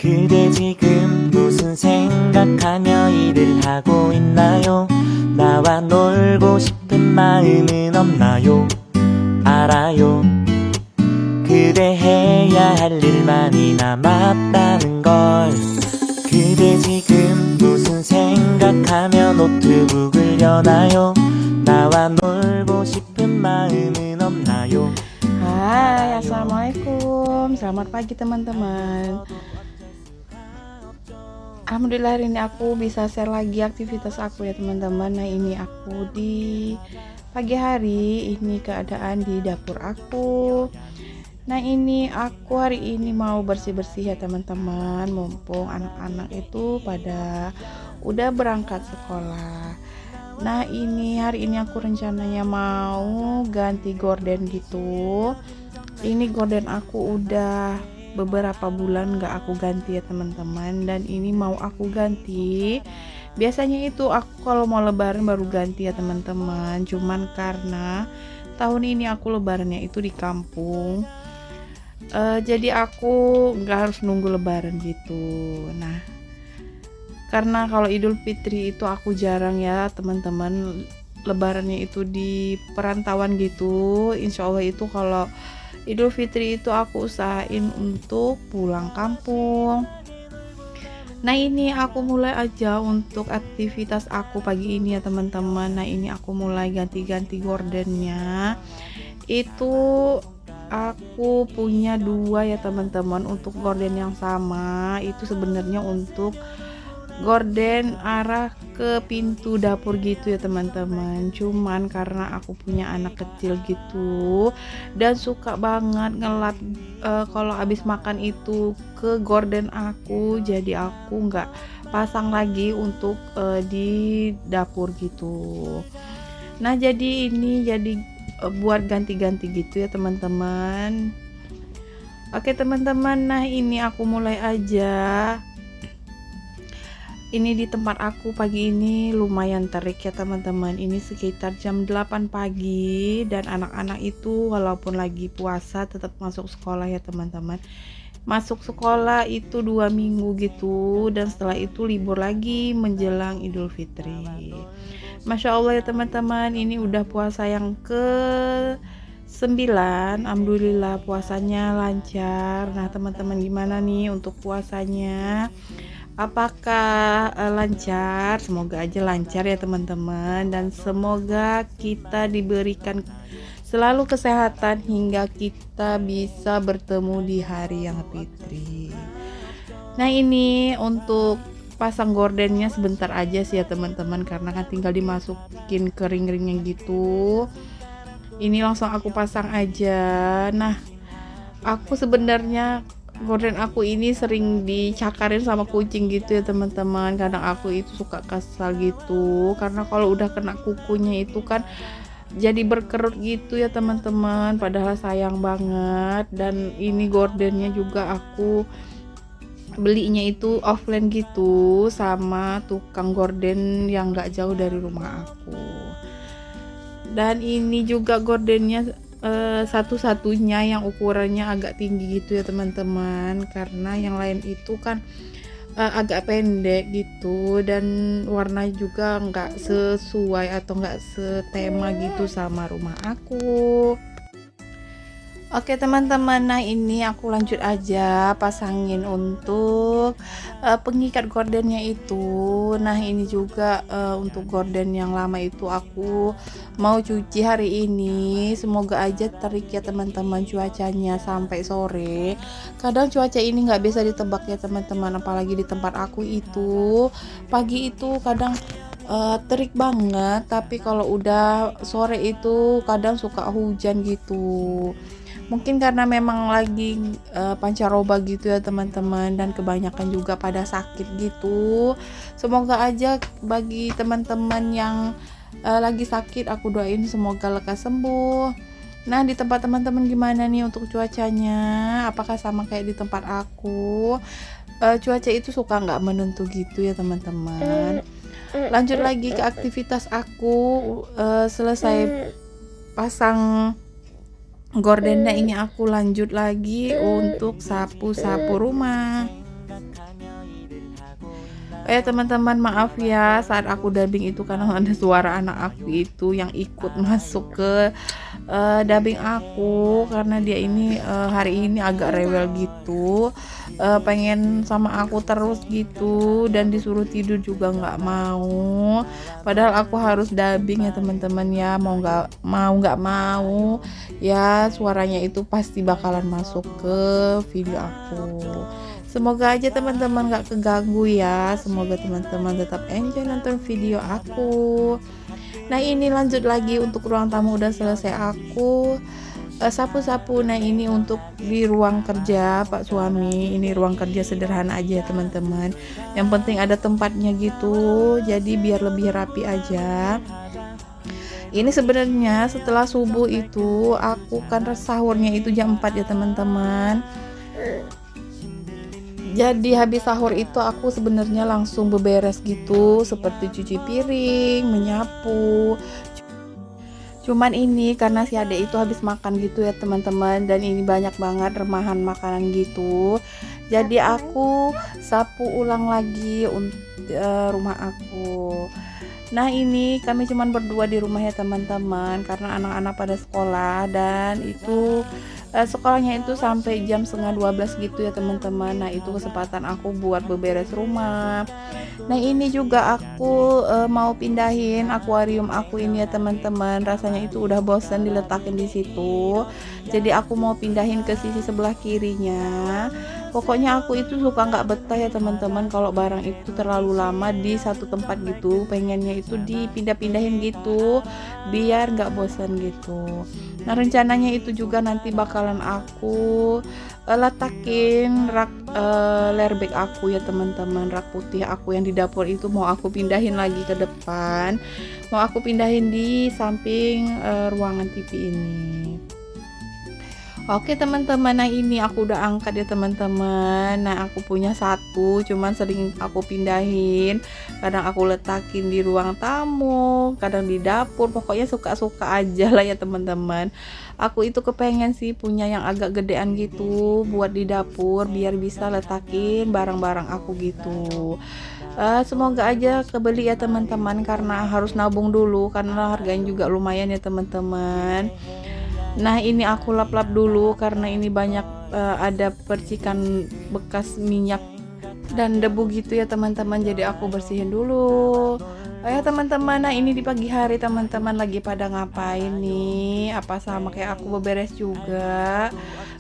그대 지금 무슨 생각하며 일을 하고 있나요? 나와 놀고 싶은 마음은 없나요? 알아요. 그대 해야 할 일 많이 남았다는 걸. 그대 지금 무슨 생각하며 노트북을 여나요? 나와 놀고 싶은 마음은 없나요? Hai, assalamualaikum. Selamat pagi teman-teman. Alhamdulillah hari ini aku bisa share lagi aktivitas aku ya teman-teman. Nah ini aku di pagi hari, ini keadaan di dapur aku. Nah ini aku hari ini mau bersih-bersih ya teman-teman, mumpung anak-anak itu pada udah berangkat sekolah. Nah ini hari ini aku rencananya mau ganti gorden gitu. Ini gorden aku udah beberapa bulan gak aku ganti ya teman-teman, dan ini mau aku ganti. Biasanya itu aku kalau mau lebaran baru ganti ya teman-teman, cuman karena tahun ini aku lebarannya itu di kampung, jadi aku nggak harus nunggu lebaran gitu. Nah karena kalau Idul Fitri itu aku jarang ya teman-teman, lebarannya itu di perantauan gitu. Insya Allah itu kalau Idul Fitri itu aku usahain untuk pulang kampung. Nah ini aku mulai aja untuk aktivitas aku pagi ini ya teman-teman. Nah ini aku mulai ganti-ganti gordennya. Itu aku punya dua ya teman-teman. Untuk gorden yang sama itu sebenarnya untuk gorden arah ke pintu dapur gitu ya teman-teman. Cuman karena aku punya anak kecil gitu dan suka banget ngelap kalau habis makan itu ke gorden aku, jadi aku nggak pasang lagi untuk di dapur gitu. Nah jadi ini jadi buat ganti-ganti gitu ya teman-teman. Oke teman-teman, nah ini aku mulai aja. Ini di tempat aku pagi ini lumayan terik ya teman-teman. Ini sekitar jam 8 pagi dan anak-anak itu walaupun lagi puasa tetap masuk sekolah ya teman-teman. Masuk sekolah itu 2 minggu gitu, dan setelah itu libur lagi menjelang Idul Fitri. Masya Allah ya teman-teman, ini udah puasa yang ke 9. Alhamdulillah puasanya lancar. Nah teman-teman gimana nih untuk puasanya? Apakah lancar? Semoga aja lancar ya teman-teman, dan semoga kita diberikan selalu kesehatan hingga kita bisa bertemu di hari yang fitri. Nah ini untuk pasang gordennya sebentar aja sih ya teman-teman, karena kan tinggal dimasukin ke ring-ringnya gitu. Ini langsung aku pasang aja. Nah aku sebenarnya gorden aku ini sering dicakarin sama kucing gitu ya teman-teman. Kadang aku itu suka kesal gitu, karena kalau udah kena kukunya itu kan jadi berkerut gitu ya teman-teman, padahal sayang banget. Dan ini gordennya juga aku belinya itu offline gitu sama tukang gorden yang gak jauh dari rumah aku. Dan ini juga gordennya satu-satunya yang ukurannya agak tinggi gitu ya teman-teman, karena yang lain itu kan agak pendek gitu, dan warna juga nggak sesuai atau nggak setema gitu sama rumah aku. Oke teman-teman, nah ini aku lanjut aja pasangin untuk pengikat gordennya itu. Nah ini juga untuk gorden yang lama itu aku mau cuci hari ini. Semoga aja terik ya teman-teman cuacanya sampai sore. Kadang cuaca ini nggak bisa ditebak ya teman-teman, apalagi di tempat aku itu pagi itu kadang terik banget, tapi kalau udah sore itu kadang suka hujan gitu. Mungkin karena memang lagi pancaroba gitu ya teman-teman, dan kebanyakan juga pada sakit gitu. Semoga aja bagi teman-teman yang lagi sakit aku doain semoga lekas sembuh. Nah di tempat teman-teman gimana nih untuk cuacanya? Apakah sama kayak di tempat aku? Cuaca itu suka nggak menentu gitu ya teman-teman. Lanjut lagi ke aktivitas aku. Selesai pasang gordennya, ini aku lanjut lagi untuk sapu-sapu rumah. Teman-teman, maaf ya saat aku dubbing itu karena ada suara anak aku itu yang ikut masuk ke dubbing aku, karena dia ini hari ini agak rewel gitu, pengen sama aku terus gitu, dan disuruh tidur juga nggak mau, padahal aku harus dubbing ya teman-teman ya, mau nggak mau ya suaranya itu pasti bakalan masuk ke video aku. Semoga aja teman-teman gak keganggu ya. Semoga teman-teman tetap enjoy nonton video aku. Nah ini lanjut lagi, untuk ruang tamu udah selesai aku sapu-sapu. Nah ini untuk di ruang kerja Pak suami. Ini ruang kerja sederhana aja ya teman-teman. Yang penting ada tempatnya gitu. Jadi biar lebih rapi aja. Ini sebenarnya setelah subuh itu aku kan sahurnya itu jam 4 ya teman-teman. Jadi habis sahur itu aku sebenarnya langsung beberes gitu, seperti cuci piring, menyapu. Cuman ini karena si adek itu habis makan gitu ya teman-teman, dan ini banyak banget remahan makanan gitu. Jadi aku sapu ulang lagi untuk rumah aku. Nah ini kami cuman berdua di rumah ya teman-teman, karena anak-anak pada sekolah, dan itu sekolahnya itu sampai jam setengah 12 gitu ya teman-teman. Nah itu kesempatan aku buat beberes rumah. Nah ini juga aku mau pindahin akuarium aku ini ya teman-teman. Rasanya itu udah bosan diletakin di situ. Jadi aku mau pindahin ke sisi sebelah kirinya. Pokoknya aku itu suka nggak betah ya teman-teman kalau barang itu terlalu lama di satu tempat gitu. Pengennya itu dipindah-pindahin gitu biar nggak bosan gitu. Nah rencananya itu juga nanti bakalan aku letakin rak lerbek aku ya teman-teman. Rak putih aku yang di dapur itu mau aku pindahin lagi ke depan. Mau aku pindahin di samping ruangan TV ini. Oke teman-teman, nah ini aku udah angkat ya teman-teman. Nah aku punya satu, cuman sering aku pindahin. Kadang aku letakin di ruang tamu, kadang di dapur. Pokoknya suka-suka aja lah ya teman-teman. Aku itu kepengen sih punya yang agak gedean gitu buat di dapur, biar bisa letakin barang-barang aku gitu. Semoga aja kebeli ya teman-teman, karena harus nabung dulu karena harganya juga lumayan ya teman-teman. Nah ini aku lap-lap dulu karena ini banyak ada percikan bekas minyak dan debu gitu ya teman-teman, jadi aku bersihin dulu. Ya teman-teman, nah ini di pagi hari teman-teman lagi pada ngapain nih? Apa sama kayak aku beberes juga?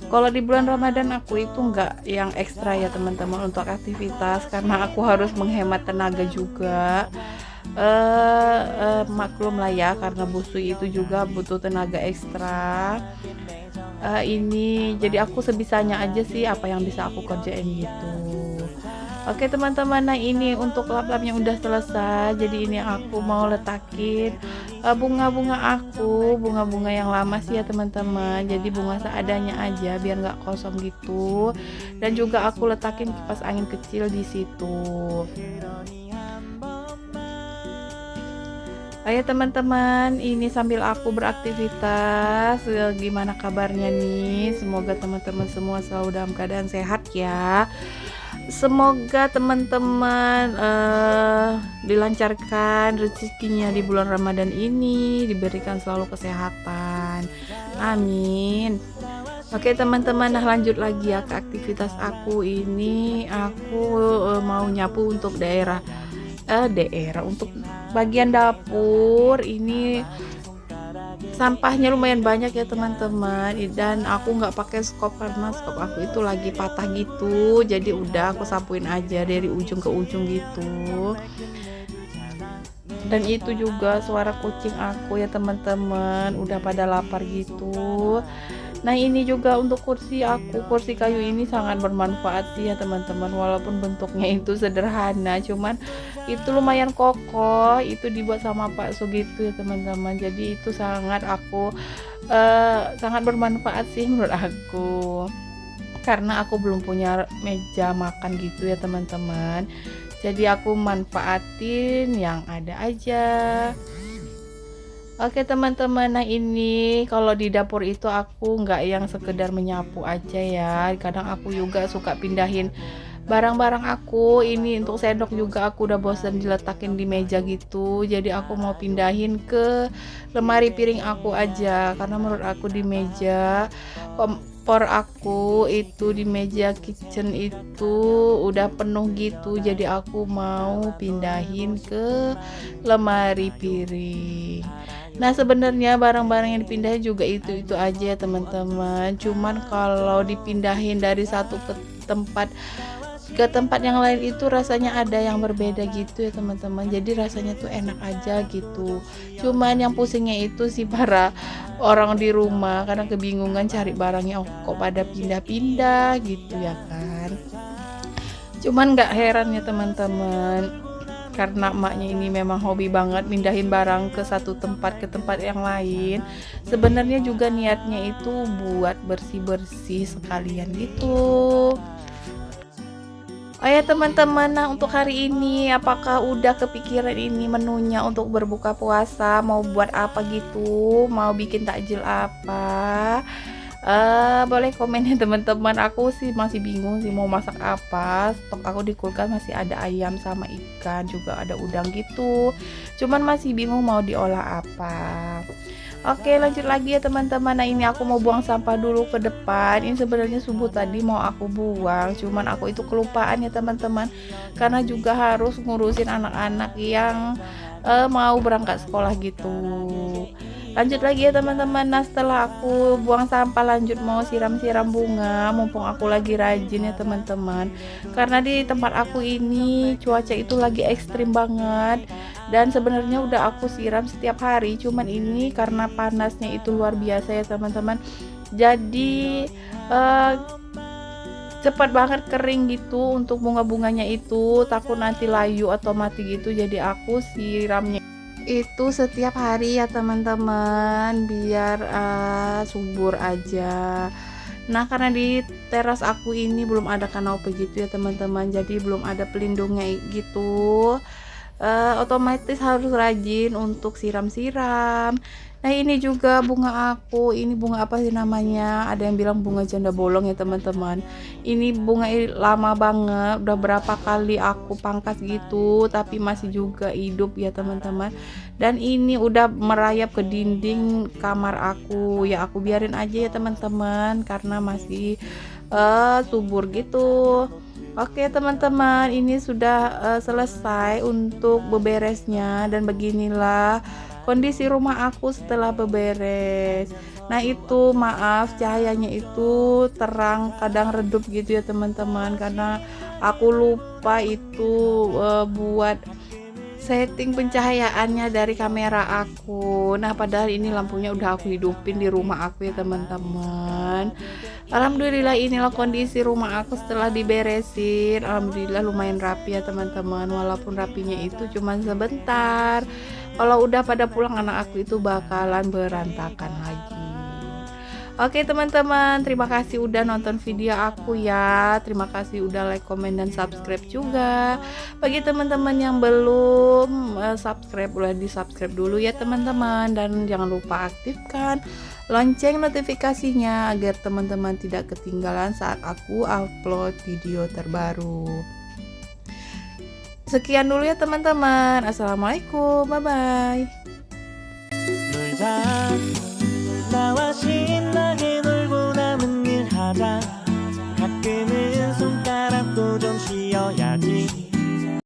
Kalau di bulan Ramadan aku itu nggak yang ekstra ya teman-teman untuk aktivitas, karena aku harus menghemat tenaga juga. Maklum lah ya, karena busui itu juga butuh tenaga ekstra. Ini jadi aku sebisanya aja sih apa yang bisa aku kerjain gitu. Oke teman-teman, nah ini untuk lap-lapnya udah selesai. Jadi ini aku mau letakin bunga-bunga aku, bunga-bunga yang lama sih ya teman-teman. Jadi bunga seadanya aja biar nggak kosong gitu. Dan juga aku letakin kipas angin kecil di situ. Ayo teman-teman, ini sambil aku beraktivitas, gimana kabarnya nih? Semoga teman-teman semua selalu dalam keadaan sehat ya. Semoga teman-teman dilancarkan rezekinya di bulan Ramadan ini, diberikan selalu kesehatan. Amin. Oke teman-teman, nah lanjut lagi ya ke aktivitas aku ini. Aku mau nyapu untuk daerah untuk bagian dapur. Ini sampahnya lumayan banyak ya teman-teman, dan aku nggak pakai skop karena skop aku itu lagi patah gitu, jadi udah aku sapuin aja dari ujung ke ujung gitu. Dan itu juga suara kucing aku ya teman-teman, udah pada lapar gitu. Nah ini juga untuk kursi aku, kursi kayu ini sangat bermanfaat sih ya teman-teman, walaupun bentuknya itu sederhana, cuman itu lumayan kokoh. Itu dibuat sama Pak Sugitu ya teman-teman, jadi itu sangat bermanfaat sih menurut aku, karena aku belum punya meja makan gitu ya teman-teman, jadi aku manfaatin yang ada aja. Oke teman-teman, nah ini kalau di dapur itu aku nggak yang sekedar menyapu aja ya, kadang aku juga suka pindahin barang-barang aku. Ini untuk sendok juga aku udah bosan diletakin di meja gitu, jadi aku mau pindahin ke lemari piring aku aja, karena menurut aku di meja kompor aku itu di meja kitchen itu udah penuh gitu, jadi aku mau pindahin ke lemari piring. Nah, sebenarnya barang-barang yang dipindahin juga itu-itu aja ya teman-teman. Cuman kalau dipindahin dari satu tempat ke tempat yang lain itu rasanya ada yang berbeda gitu ya teman-teman. Jadi rasanya tuh enak aja gitu. Cuman yang pusingnya itu sih para orang di rumah karena kebingungan cari barangnya, oh kok pada pindah-pindah gitu ya kan. Cuman nggak heran ya teman-teman, karena emaknya ini memang hobi banget mindahin barang ke satu tempat ke tempat yang lain. Sebenarnya juga niatnya itu buat bersih-bersih sekalian gitu. Oh ya teman-teman, nah untuk hari ini apakah udah kepikiran ini menunya untuk berbuka puasa, mau buat apa gitu, mau bikin takjil apa? Boleh komen ya teman-teman. Aku sih masih bingung sih mau masak apa. Stok aku di kulkas masih ada ayam sama ikan, juga ada udang gitu. Cuman masih bingung mau diolah apa. Oke, lanjut lagi ya teman-teman. Nah, ini aku mau buang sampah dulu ke depan. Ini sebenarnya subuh tadi mau aku buang, cuman aku itu kelupaan ya teman-teman. Karena juga harus ngurusin anak-anak yang mau berangkat sekolah gitu. Lanjut lagi ya teman-teman. Nah, setelah aku buang sampah lanjut mau siram-siram bunga, mumpung aku lagi rajin ya teman-teman. Karena di tempat aku ini cuaca itu lagi ekstrim banget, dan sebenarnya udah aku siram setiap hari, cuman ini karena panasnya itu luar biasa ya teman-teman. Jadi cepat banget kering gitu untuk bunga-bunganya itu, takut nanti layu atau mati gitu. Jadi aku siramnya itu setiap hari ya teman-teman, biar subur aja. Nah, karena di teras aku ini belum ada kanopi gitu ya teman-teman, jadi belum ada pelindungnya gitu. Otomatis harus rajin untuk siram-siram. Nah, ini juga bunga aku, ini bunga apa sih namanya, ada yang bilang bunga janda bolong ya teman-teman. Ini bunga lama banget, udah berapa kali aku pangkas gitu tapi masih juga hidup ya teman-teman. Dan ini udah merayap ke dinding kamar aku, ya aku biarin aja ya teman-teman karena masih subur gitu. Oke teman-teman, ini sudah selesai untuk beberesnya, dan beginilah kondisi rumah aku setelah beberes. Nah, itu maaf cahayanya itu terang kadang redup gitu ya teman-teman, karena aku lupa itu buat setting pencahayaannya dari kamera aku. Nah, padahal ini lampunya udah aku hidupin di rumah aku ya teman-teman. Alhamdulillah, inilah kondisi rumah aku setelah diberesin. Alhamdulillah lumayan rapi ya teman-teman, walaupun rapinya itu cuma sebentar. Kalau udah pada pulang anak aku itu bakalan berantakan lagi. Oke teman-teman, terima kasih udah nonton video aku ya. Terima kasih udah like, komen, dan subscribe juga. Bagi teman-teman yang belum subscribe, boleh di subscribe dulu ya teman-teman. Dan jangan lupa aktifkan lonceng notifikasinya agar teman-teman tidak ketinggalan saat aku upload video terbaru. Sekian dulu ya teman-teman. Assalamualaikum, bye-bye. 놀자 나와 신나게 놀고 남은 일 하자 가끔은 손가락도 좀 쉬어야지